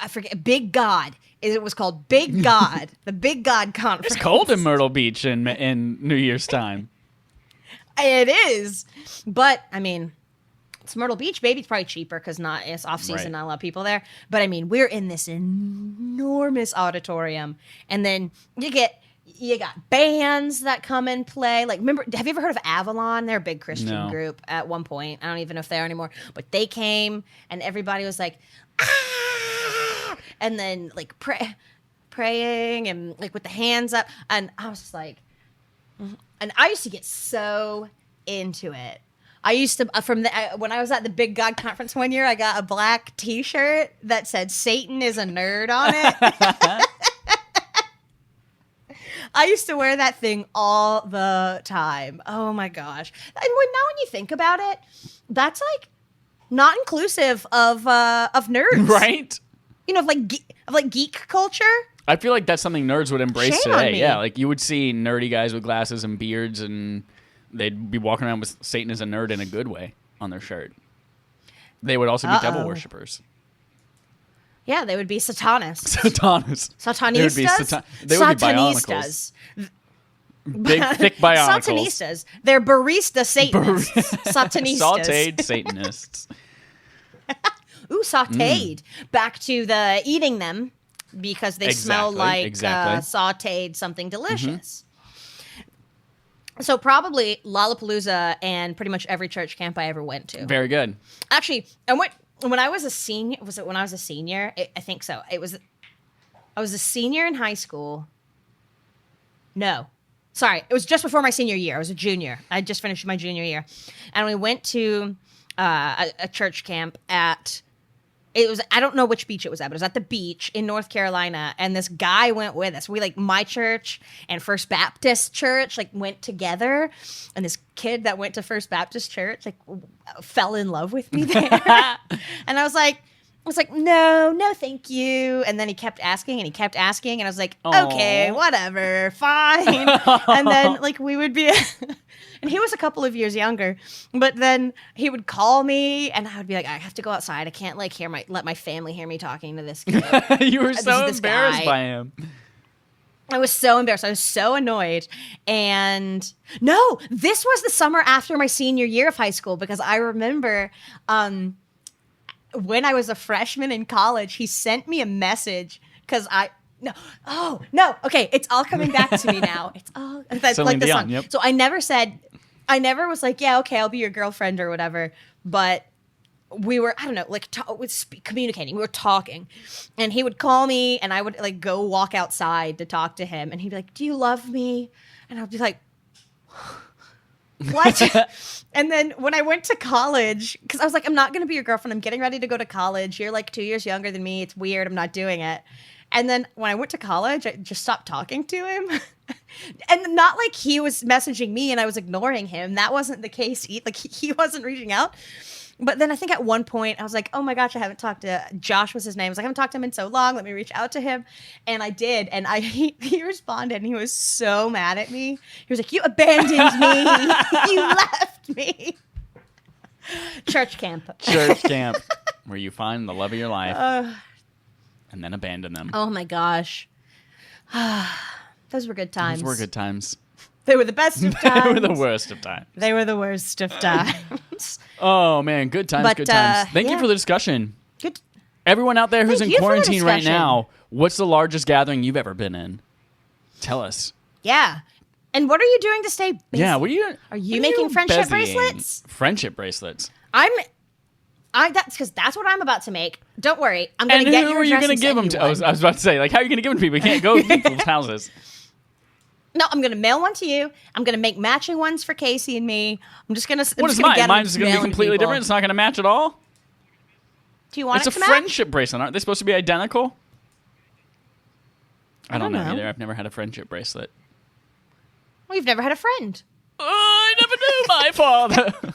forget, Big God. It was called Big God, the Big God Conference. It's cold in Myrtle Beach in New Year's time. It is, but I mean, it's Myrtle Beach, baby. It's probably cheaper because it's off season, Right. not a lot of people there. But I mean, we're in this enormous auditorium, and then you got bands that come and play. Like, remember, have you ever heard of Avalon? They're a big Christian No. group at one point. I don't even know if they are anymore. But they came, and everybody was like, ah! And then like praying and like with the hands up, and I was just like. And I used to get so into it. I used to, when I was at the Big God Conference one year, I got a black T-shirt that said "Satan is a nerd" on it. I used to wear that thing all the time. Oh my gosh! And now when you think about it, that's like not inclusive of nerds, Right? of geek culture. I feel like that's something nerds would embrace Shame on today. me. Yeah, like you would see nerdy guys with glasses and beards, and they'd be walking around with Satan is a nerd in a good way on their shirt. They would also be devil worshippers. Yeah, they would be satanists. Satanas. Satanistas? They would be bionicles. Big, thick bionicles. Satanistas. They're barista Satanists. Satanistas. Sauteed Satanists. Ooh, sauteed. Back to the eating them because they smell like sauteed something delicious. So probably Lollapalooza and pretty much every church camp I ever went to. Very good. Actually, when I was a senior, was it when I was a senior? I think so. I was a senior in high school. No. Sorry, it was just before my senior year. I was a junior. I just finished my junior year. And we went to a church camp I don't know which beach it was at, but it was at the beach in North Carolina. And this guy went with us. My church and First Baptist Church, went together. And this kid that went to First Baptist Church, fell in love with me there. And I was like, no, thank you. And then he kept asking. And I was like, okay, whatever, fine. And then we would be, and he was a couple of years younger, but then he would call me and I would be like, I have to go outside. I can't let my family hear me talking to this kid. You were so embarrassed by him. I was so embarrassed. I was so annoyed. And no, this was the summer after my senior year of high school because I remember, when I was a freshman in college, he sent me a message because okay, it's all coming back to me now. It's all that's like the song. Yep. So I never was like, yeah, okay, I'll be your girlfriend or whatever. But we were, I don't know, communicating. We were talking, and he would call me, and I would go walk outside to talk to him, and he'd be like, "Do you love me?" And I'd be like, what? And then when I went to college, because I was like, I'm not going to be your girlfriend. I'm getting ready to go to college. You're 2 years younger than me. It's weird. I'm not doing it. And then when I went to college, I just stopped talking to him. And not like he was messaging me and I was ignoring him. That wasn't the case. He wasn't reaching out. But then I think at one point I was like, oh my gosh, I haven't talked to Josh was his name. I was like, I haven't talked to him in so long. Let me reach out to him. And I did. And he responded and he was so mad at me. He was like, you abandoned me. You left me. Church camp. Where you find the love of your life and then abandon them. Oh my gosh. Those were good times. They were the best of times. They were the worst of times. They were the worst of times. Oh, man. Good times, good times. Thank you for the discussion. Good. Everyone out there who's in quarantine right discussion. now, what's the largest gathering you've ever been in? Tell us. Yeah. And what are you doing to stay busy? Yeah, Are you making friendship busying? bracelets? Friendship bracelets. I'm That's because that's what I'm about to make. Don't worry, I'm gonna And get who your are you address gonna and give send them you to? one. I was about to say, like, how are you gonna give them to people? You can't go to people's houses. No, I'm gonna mail one to you. I'm gonna make matching ones for Casey and me. What is mine? Mine's gonna be completely different. It's not gonna match at all. Do you want It's it to a match? friendship bracelet. Aren't they supposed to be identical? I don't know know. either. I've never had a friendship bracelet. Well, you've never had a friend. I never knew my father.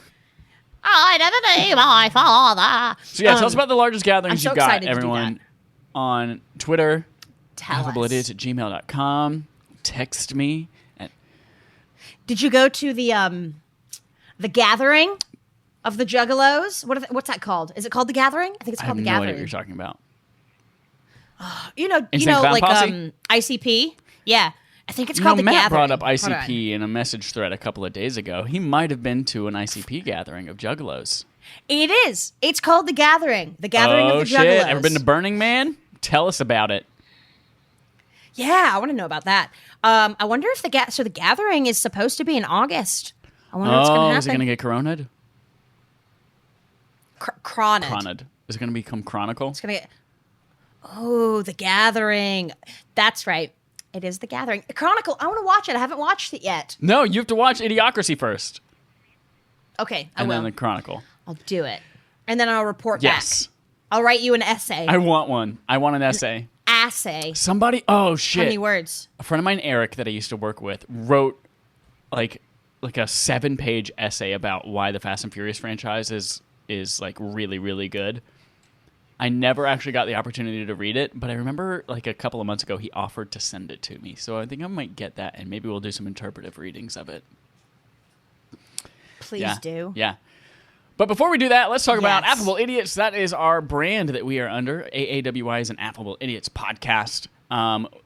I never knew my father. So yeah, tell us about the largest gatherings I'm so you've got, excited to do everyone. that. On Twitter, Tell us. affableidiots@gmail.com. Text me. Did you go to the gathering of the Juggalos? What's that called? Is it called the Gathering? I think it's I have called the no idea Gathering. what you're talking about. You Insane know, Clown like Posse? ICP. Yeah, I think it's called the Matt Gathering. brought up Hold on. ICP in a message thread a couple of days ago. He might have been to an ICP gathering of Juggalos. It is. It's called the Gathering. The Gathering of the shit! Juggalos. Ever been to Burning Man? Tell us about it. Yeah, I want to know about that. I wonder if the Gathering is supposed to be in August. I wonder what's going to happen. Is it going to get coroned? Chronid. Chronid. Is it going to become Chronicle? It's going to get... Oh, the Gathering. That's right. It is the Gathering. Chronicle. I want to watch it. I haven't watched it yet. No, you have to watch Idiocracy first. Okay, I And will. then the Chronicle. I'll do it. And then I'll report Yes. back. I'll write you an essay. I want one. I want an essay. Assay. Somebody... Oh, shit. How many words? A friend of mine, Eric, that I used to work with, wrote like a 7-page essay about why the Fast and Furious franchise is like really, really good. I never actually got the opportunity to read it, but I remember like a couple of months ago he offered to send it to me. So I think I might get that, and maybe we'll do some interpretive readings of it. Please do. Yeah. But before we do that, let's talk about Yes. Affable Idiots. That is our brand that we are under. AAWI is an Affable Idiots podcast.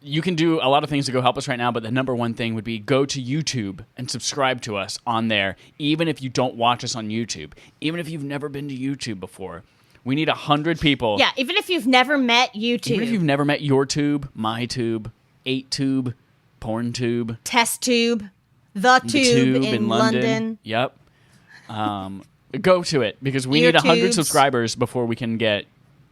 You can do a lot of things to go help us right now, but the number one thing would be go to YouTube and subscribe to us on there, even if you don't watch us on YouTube, even if you've never been to YouTube before. We need 100 people. Yeah, even if you've never met YouTube. Even if you've never met your tube, my tube, 8tube, porn tube, Test Tube, The Tube in London. Yep. Go to it because we need 100 YouTubes. subscribers before we can get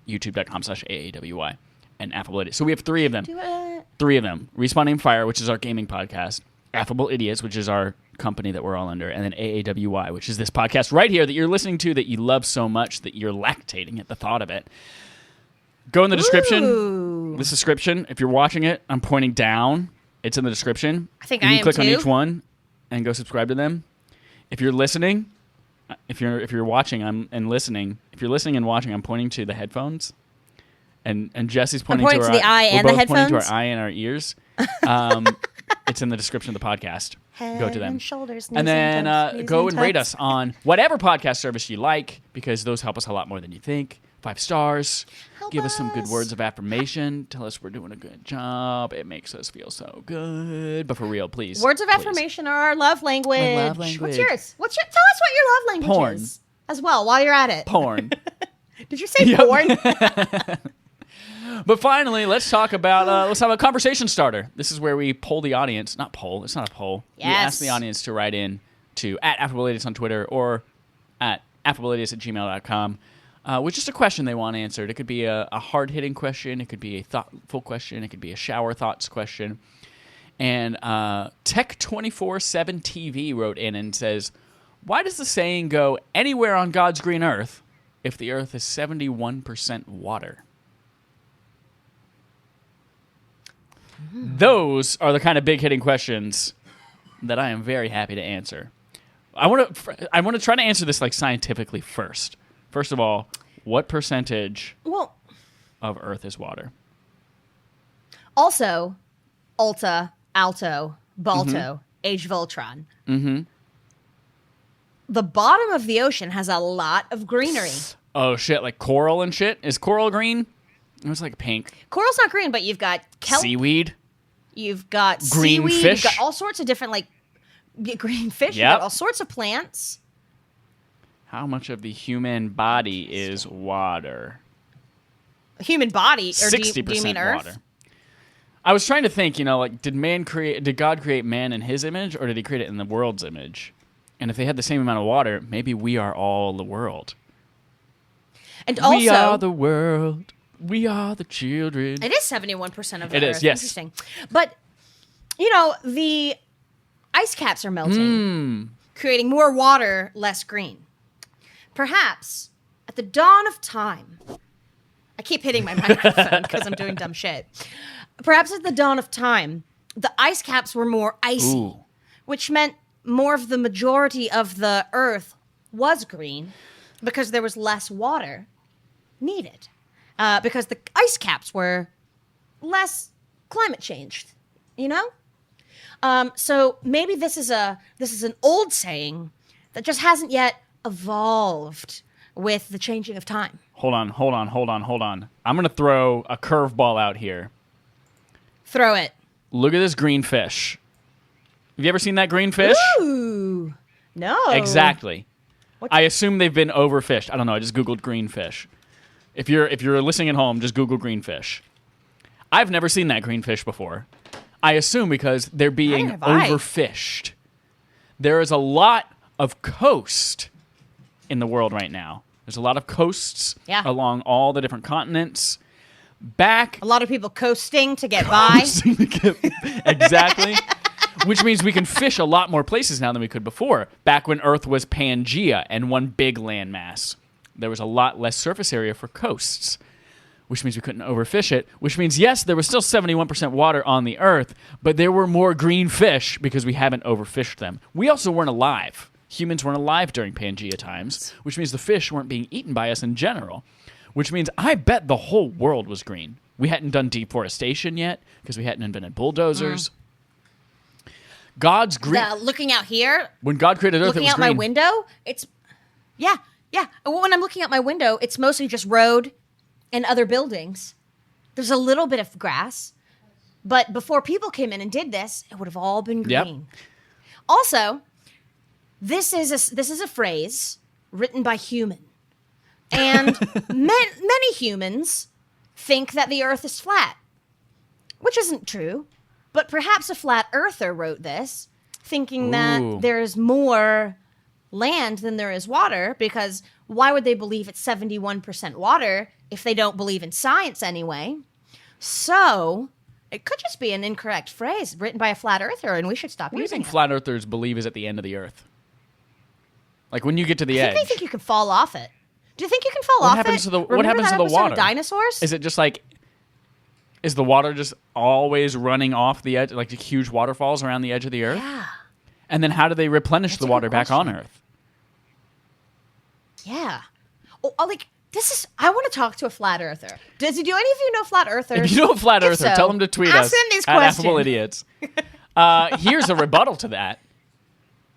youtube.com/AAWI and Affable Idiots. So we have 3 of them. Do it. 3 of them. Respawning Fire, which is our gaming podcast. Affable Idiots, which is our company that we're all under. And then AAWI, which is this podcast right here that you're listening to that you love so much that you're lactating at the thought of it. Go in the description. Ooh. This description, if you're watching it, I'm pointing down. It's in the description. I think you I can am click on too. each one and go subscribe to them. If you're listening, if you're watching and listening, if you're listening and watching, I'm pointing to the headphones. And Jesse's pointing pointing to to our the eye we're and the both pointing to headphones? our eye and our ears. It's in the description of the podcast. Go to them. And shoulders, knees And then toes, knees go and rate toes. us on whatever podcast service you like, because those help us a lot more than you think. 5 stars. Help Give us some good us. words of affirmation. Tell us we're doing a good job. It makes us feel so good. But for real, please. Words of please. affirmation are our love language. Our love What's language. yours? Tell us what your love language Porn. is as well while you're at it. Porn. Did you say Yep. porn? But finally, let's talk about let's have a conversation starter. This is where we poll the audience. Not poll. It's not a poll. We Yes. ask the audience to write in to @AffableIdiots on Twitter or at affableidiots@gmail.com with just a question they want answered. It could be a hard-hitting question. It could be a thoughtful question. It could be a shower thoughts question. And Tech247 TV wrote in and says, why does the saying go anywhere on God's green earth if the earth is 71% water? Those are the kind of big hitting questions that I am very happy to answer. I want to try to answer this like scientifically first. First of all, what percentage Well, of Earth is water? also, Alta, Alto, Balto, Age of Ultron. Mm-hmm. The bottom of the ocean has a lot of greenery. Oh shit, like coral and shit. Is coral green? It was like pink. Coral's not green, but you've got kelp. Seaweed. You've got Green seaweed. fish. You've got all sorts of different green fish. You've Yep. got all sorts of plants. How much of the human body is water? Human body, or do 60% you mean Earth? water. I was trying to think, like, did God create man in his image, or did he create it in the world's image? And if they had the same amount of water, maybe we are all the world. And also, we are the world. We are the children. it is 71% of the It Earth. is, yes. Interesting. But, the ice caps are melting, creating more water, less green. Perhaps at the dawn of time, I keep hitting my microphone because I'm doing dumb shit. Perhaps at the dawn of time, the ice caps were more icy, Ooh. which meant more of the majority of the Earth was green because there was less water needed. Because the ice caps were less climate changed, So maybe this is an old saying that just hasn't yet evolved with the changing of time. Hold on. I'm going to throw a curveball out here. Throw it. Look at this green fish. Have you ever seen that green fish? Ooh, no. Exactly. I assume they've been overfished. I don't know. I just Googled green fish. If you're listening at home, just Google green fish. I've never seen that green fish before. I assume because they're being Neither have I. overfished. There is a lot of coast in the world right now. There's a lot of coasts along all the different continents. A lot of people coasting to get by. Exactly. Which means we can fish a lot more places now than we could before. Back when Earth was Pangea and one big landmass, there was a lot less surface area for coasts, which means we couldn't overfish it, which means, yes, there was still 71% water on the Earth, but there were more green fish because we haven't overfished them. We also weren't alive. Humans weren't alive during Pangea times, which means the fish weren't being eaten by us in general, which means I bet the whole world was green. We hadn't done deforestation yet because we hadn't invented bulldozers. God's green. Looking out here. When God created Earth, it was green. Looking out my window, it's... Yeah. When I'm looking out my window, it's mostly just road and other buildings. There's a little bit of grass. But before people came in and did this, it would have all been green. Yep. Also, this is a phrase written by human. And many humans think that the Earth is flat, which isn't true. But perhaps a flat earther wrote this, thinking that there's more land than there is water, because why would they believe it's 71% water if they don't believe in science anyway? So it could just be an incorrect phrase written by a flat earther, and we should stop using it. What do you think it. flat earthers believe is at the end of the Earth? Like when you get to the edge. They think you can fall off it. Do you think you can fall What off happens it? to the Remember What happens that to the episode water? of Dinosaurs? Is it just like... Is the water just always running off the edge, like huge waterfalls around the edge of the Earth? Yeah. And then how do they replenish That's the a water good back on question. Earth? Yeah. I want to talk to a flat earther. Do any of you know flat earthers? If you know a flat If earther, so, tell them to tweet ask us them these at Affable questions. Idiots. Here's a rebuttal to that.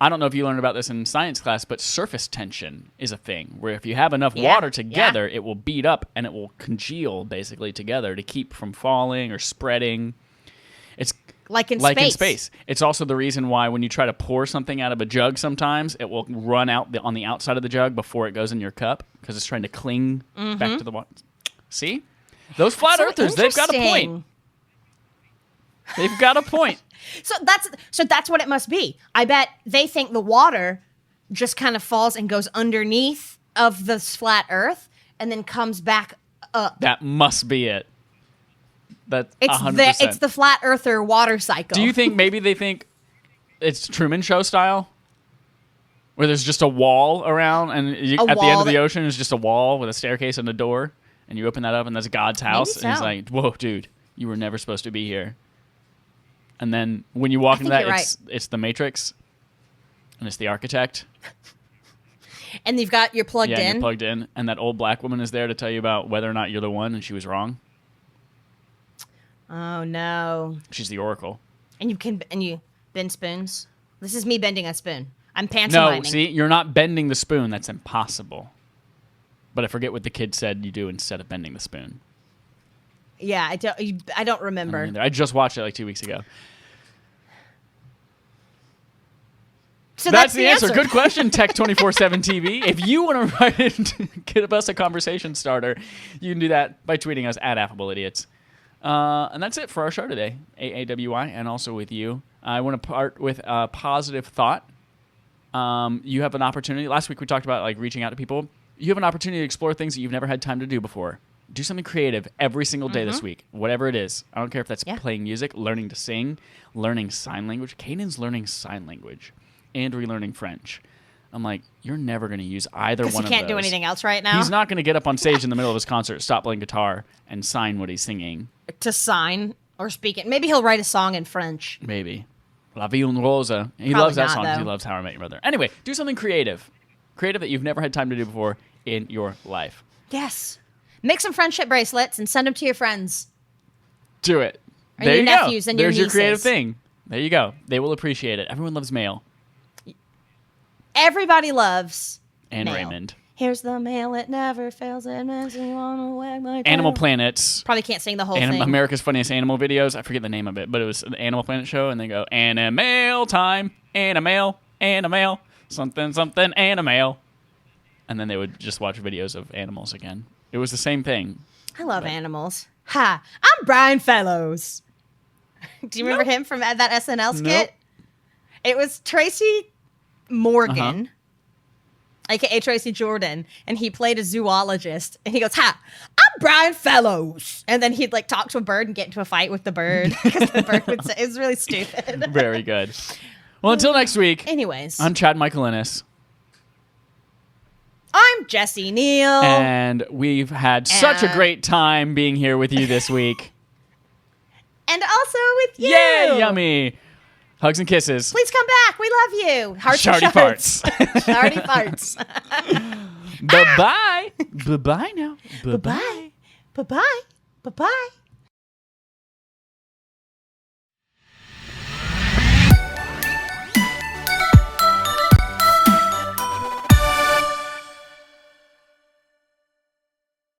I don't know if you learned about this in science class, but surface tension is a thing where if you have enough water together, it will beat up and it will congeal basically together to keep from falling or spreading. It's Like in space. It's also the reason why when you try to pour something out of a jug sometimes, it will run out on the outside of the jug before it goes in your cup because it's trying to cling back to the water. See? Those flat earthers, they've got a point. They've got a point. So that's what it must be. I bet they think the water just kind of falls and goes underneath of this flat earth and then comes back up. That must be it. That's It's 100%. it's the flat earther water cycle. Do you think maybe they think it's Truman Show style? Where there's just a wall around and at the end of the ocean is just a wall with a staircase and a door and you open that up and that's God's house and he's like, whoa, dude, you were never supposed to be here. And then when you walk into that, it's the Matrix and it's the architect. And you're plugged in. Yeah, you're plugged in. And that old black woman is there to tell you about whether or not you're the one and she was wrong. Oh, no. She's the Oracle. And you bend spoons? This is me bending a spoon. I'm pantomiming. No, see, you're not bending the spoon. That's impossible. But I forget what the kid said you do instead of bending the spoon. Yeah, I don't remember. I just watched it like 2 weeks ago. So that's the answer. Good question, Tech247 TV. If you want to write it, give us a conversation starter, you can do that by tweeting us at Affable Idiots. And that's it for our show today, AAWI, and also with you. I want to part with a positive thought. You have an opportunity. Last week we talked about like reaching out to people. You have an opportunity to explore things that you've never had time to do before. Do something creative every single day this week, whatever it is. I don't care if that's playing music, learning to sing, learning sign language. Caden's learning sign language and relearning French. I'm like, you're never going to use either one of those. Because he can't do anything else right now? He's not going to get up on stage in the middle of his concert, stop playing guitar, and sign what he's singing. To sign or speak it. Maybe he'll write a song in French. Maybe. La Vie en Rose. He Probably loves that not, song. though. He loves How I Met Your Mother. Anyway, do something creative. Creative that you've never had time to do before in your life. Yes. Make some friendship bracelets and send them to your friends. Do it. Or there your you nephews go. and your There's your nieces. creative thing. There you go. They will appreciate it. Everyone loves mail. Everybody loves And mail. Raymond. Here's the mail, it never fails. It makes me want to wag my tail. Animal Planets. Probably can't sing the whole thing. America's Funniest Animal Videos. I forget the name of it, but it was an Animal Planet show, and they go, Animal time, animal, something, something, animal. And then they would just watch videos of animals again. It was the same thing. I love animals. Hi, I'm Brian Fellows. Do you remember him from that SNL skit? Nope. It was Tracy Morgan, a.k.a. Tracy Jordan, and he played a zoologist. And he goes, hi, I'm Brian Fellows. And then he'd like talk to a bird and get into a fight with the bird. Because the bird would say, it was really stupid. Very good. Well, until next week. Anyways. I'm Chad Michael Innes. I'm Jesse Neal. And we've had such a great time being here with you this week. And also with you. Yay, yummy. Hugs and kisses. Please come back. We love you. Hearts and Shardy shards. farts. Shardy farts. Bye-bye. Bye-bye now. Bye-bye. Bye-bye. Bye-bye.